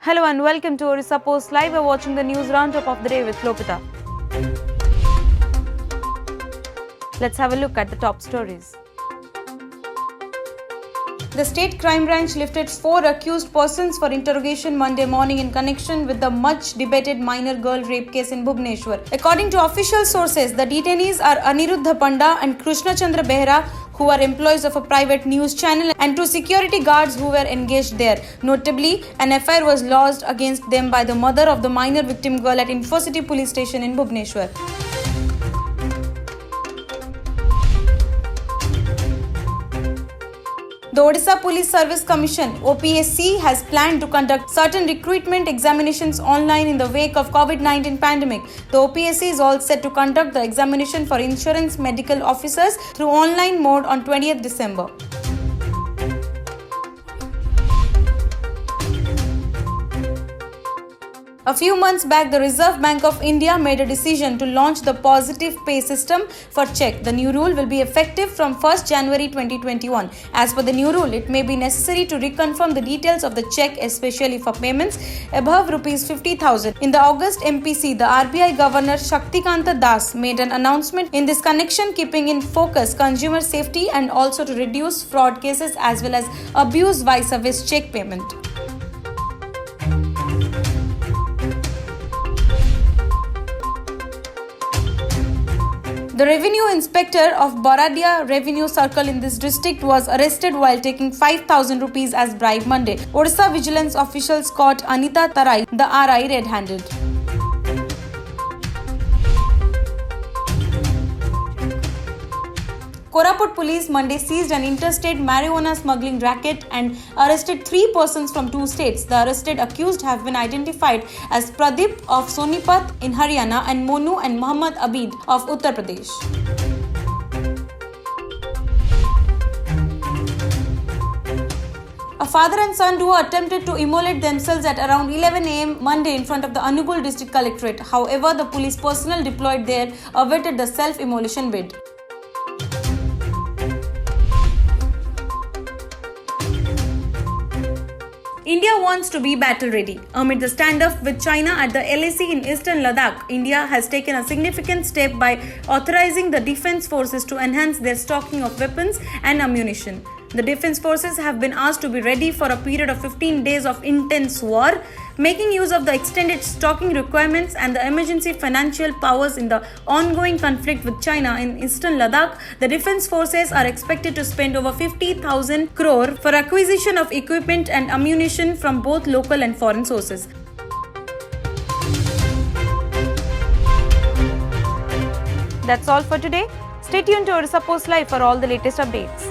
Hello and welcome to Orissa Post Live. We're watching the news roundup of the day with Lopita. Let's have a look at the top stories. The State Crime Branch lifted 4 accused persons for interrogation Monday morning in connection with the much-debated minor girl rape case in Bhubaneswar. According to official sources, the detainees are Aniruddha Panda and Krishna Chandra Behra, who are employees of a private news channel, and 2 security guards who were engaged there. Notably, an FIR was lodged against them by the mother of the minor victim girl at Infocity police station in Bhubaneswar. The Odisha Police Service Commission (OPSC) has planned to conduct certain recruitment examinations online in the wake of COVID-19 pandemic. The OPSC is all set to conduct the examination for insurance medical officers through online mode on 20th December. A few months back, the Reserve Bank of India made a decision to launch the Positive Pay system for cheque. The new rule will be effective from 1st January 2021. As per the new rule, it may be necessary to reconfirm the details of the cheque, especially for payments above Rs 50,000. In the August MPC, the RBI Governor Shaktikanta Das made an announcement in this connection, keeping in focus consumer safety and also to reduce fraud cases as well as abuse vis-a-vis cheque payment. The revenue inspector of Baradia Revenue Circle in this district was arrested while taking 5,000 rupees as bribe Monday. Odisha vigilance officials caught Anita Tarai, the RI, red-handed. Koraput police Monday seized an interstate marijuana smuggling racket and arrested 3 persons from 2 states. The arrested accused have been identified as Pradeep of Sonipat in Haryana and Monu and Muhammad Abid of Uttar Pradesh. A father and son duo attempted to immolate themselves at around 11 am Monday in front of the Anugul district collectorate. However, the police personnel deployed there averted the self-immolation bid. India wants to be battle ready. Amid the standoff with China at the LAC in eastern Ladakh, India has taken a significant step by authorizing the defense forces to enhance their stocking of weapons and ammunition. The defense forces have been asked to be ready for a period of 15 days of intense war, making use of the extended stocking requirements and the emergency financial powers in the ongoing conflict with China in eastern Ladakh. The defense forces are expected to spend over 50,000 crore for acquisition of equipment and ammunition from both local and foreign sources. That's all for today. Stay tuned to Orissa Post Live for all the latest updates.